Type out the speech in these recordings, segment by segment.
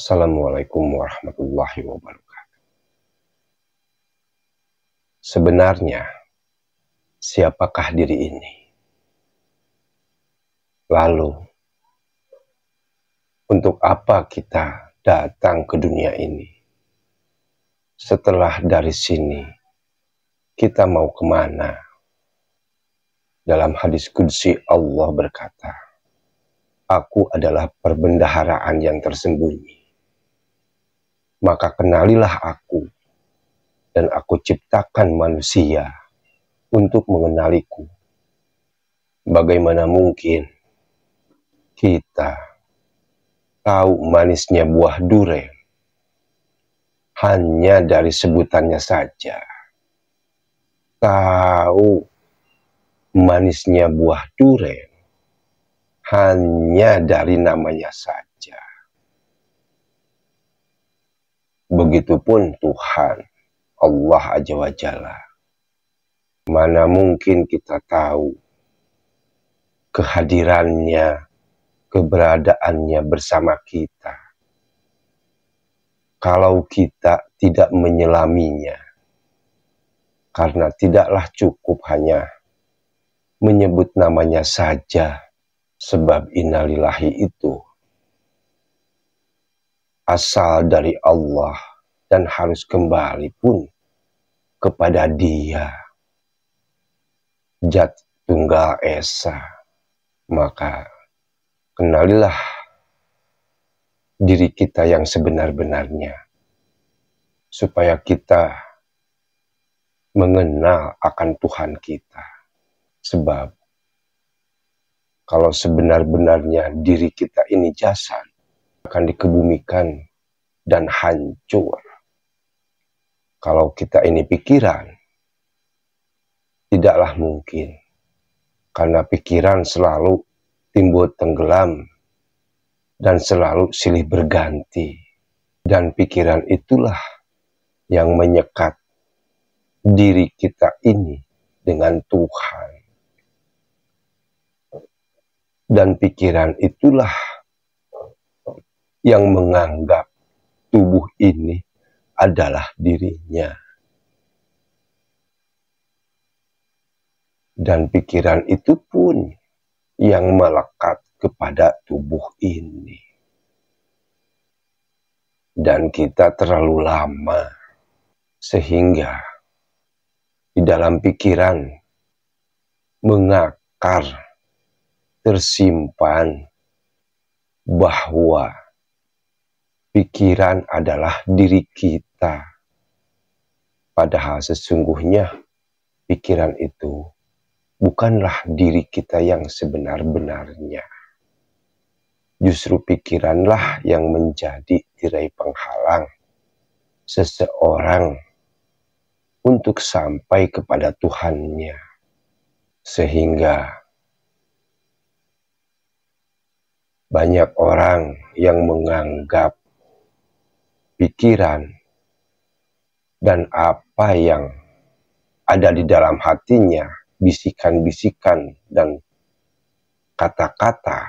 Assalamualaikum warahmatullahi wabarakatuh. Sebenarnya, siapakah diri ini? Lalu, untuk apa kita datang ke dunia ini? Setelah dari sini, kita mau kemana? Dalam hadis qudsi Allah berkata, "Aku adalah perbendaharaan yang tersembunyi. Maka kenalilah aku, dan aku ciptakan manusia untuk mengenaliku." Bagaimana mungkin kita tahu manisnya buah durian hanya dari sebutannya saja? Tahu manisnya buah durian hanya dari namanya saja. Begitupun Tuhan Allah Azza wa Jalla. Mana mungkin kita tahu kehadirannya, keberadaannya bersama kita kalau kita tidak menyelaminya. Karena tidaklah cukup hanya menyebut namanya saja, sebab innalillahi itu asal dari Allah dan harus kembali pun kepada Dia, Zat Tunggal Esa. Maka kenalilah diri kita yang sebenar-benarnya, supaya kita mengenal akan Tuhan kita. Sebab kalau sebenar-benarnya diri kita ini jasad, akan dikebumikan dan hancur. Kalau kita ini pikiran, tidaklah mungkin. Karena pikiran selalu timbul tenggelam dan selalu silih berganti. Dan pikiran itulah yang menyekat diri kita ini dengan Tuhan. Dan pikiran itulah yang menganggap tubuh ini adalah dirinya. Dan pikiran itu pun yang melekat kepada tubuh ini. Dan kita terlalu lama sehingga di dalam pikiran mengakar, tersimpan bahwa pikiran adalah diri kita. Padahal sesungguhnya pikiran itu bukanlah diri kita yang sebenar-benarnya. Justru pikiranlah yang menjadi tirai penghalang seseorang untuk sampai kepada Tuhannya. Sehingga banyak orang yang menganggap pikiran dan apa yang ada di dalam hatinya, bisikan-bisikan dan kata-kata,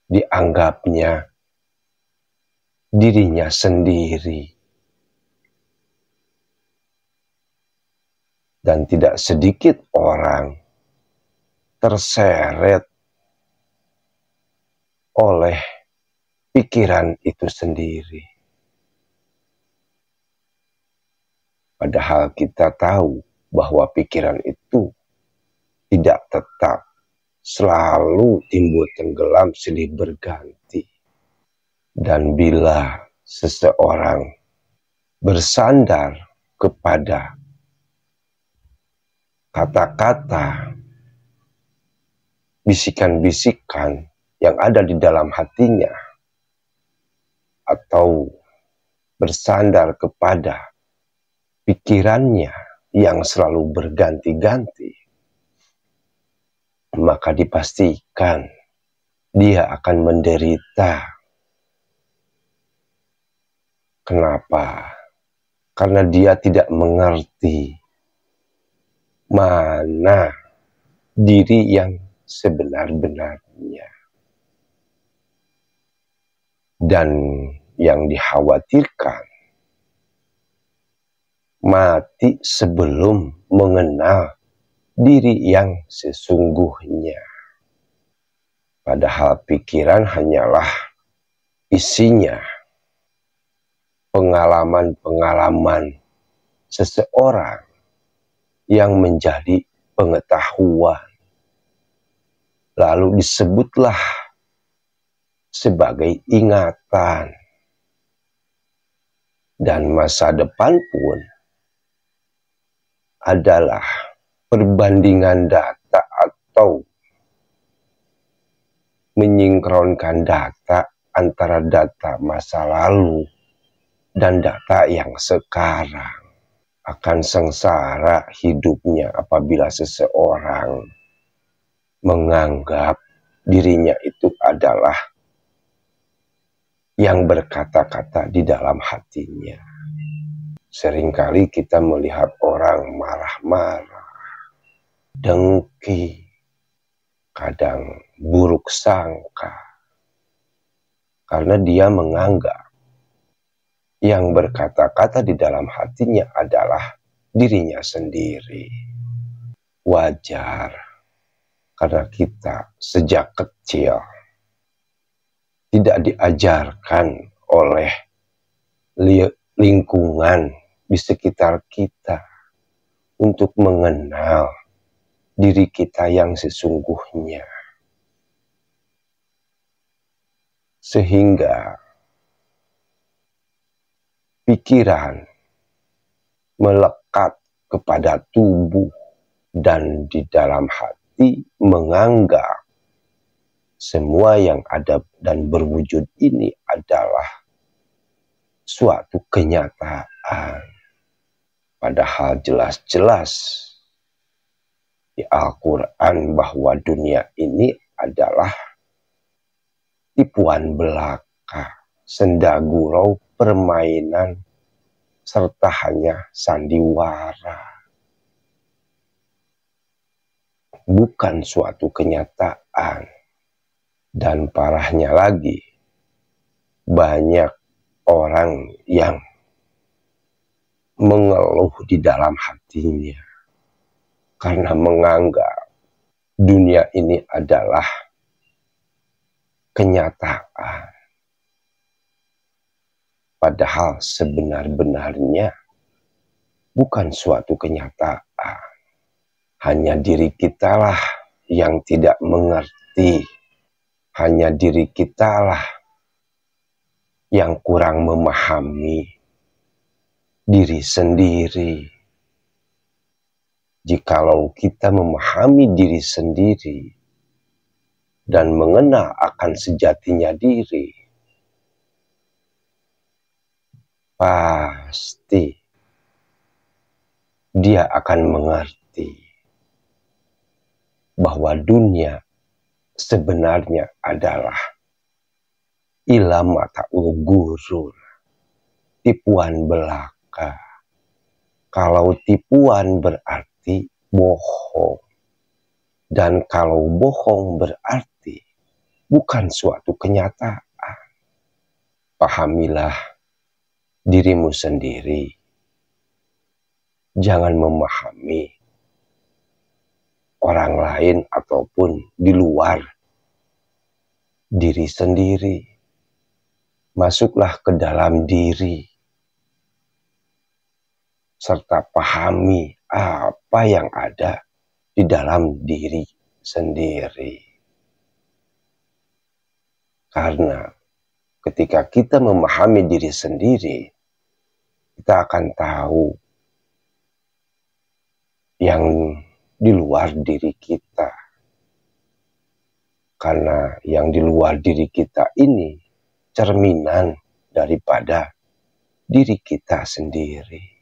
dianggapnya dirinya sendiri. Dan tidak sedikit orang terseret oleh pikiran itu sendiri. Padahal kita tahu bahwa pikiran itu tidak tetap, selalu timbul tenggelam silih berganti. Dan bila seseorang bersandar kepada kata-kata, bisikan-bisikan yang ada di dalam hatinya, atau bersandar kepada pikirannya yang selalu berganti-ganti, maka dipastikan dia akan menderita. Kenapa? Karena dia tidak mengerti mana diri yang sebenar-benarnya. Dan yang dikhawatirkan, mati sebelum mengenal diri yang sesungguhnya. Padahal pikiran hanyalah isinya pengalaman-pengalaman seseorang yang menjadi pengetahuan. Lalu disebutlah sebagai ingatan. Dan masa depan pun adalah perbandingan data atau menyinkronkan data antara data masa lalu dan data yang sekarang. Akan sengsara hidupnya apabila seseorang menganggap dirinya itu adalah yang berkata-kata di dalam hatinya. Seringkali kita melihat orang marah-marah, dengki, kadang buruk sangka, karena dia menganggap yang berkata-kata di dalam hatinya adalah dirinya sendiri. Wajar, karena kita sejak kecil tidak diajarkan oleh lingkungan di sekitar kita untuk mengenal diri kita yang sesungguhnya. Sehingga pikiran melekat kepada tubuh dan di dalam hati menganggap semua yang ada dan berwujud ini adalah suatu kenyataan. Padahal jelas-jelas di Al-Quran bahwa dunia ini adalah tipuan belaka, senda gurau, permainan, serta hanya sandiwara. Bukan suatu kenyataan. Dan parahnya lagi, banyak orang yang mengeluh di dalam hatinya karena menganggap dunia ini adalah kenyataan. Padahal sebenar-benarnya bukan suatu kenyataan. Hanya diri kitalah yang tidak mengerti. Hanya diri kitalah yang kurang memahami diri sendiri. Jikalau kita memahami diri sendiri dan mengenal akan sejatinya diri, pasti dia akan mengerti bahwa dunia sebenarnya adalah ilmu ta'ul ghurur, tipuan belaka. Kalau tipuan berarti bohong, dan kalau bohong berarti bukan suatu kenyataan. Pahamilah dirimu sendiri. Jangan memahami orang lain ataupun di luar diri sendiri. Masuklah ke dalam diri, serta pahami apa yang ada di dalam diri sendiri. Karena ketika kita memahami diri sendiri, kita akan tahu yang di luar diri kita. Karena yang di luar diri kita ini cerminan daripada diri kita sendiri.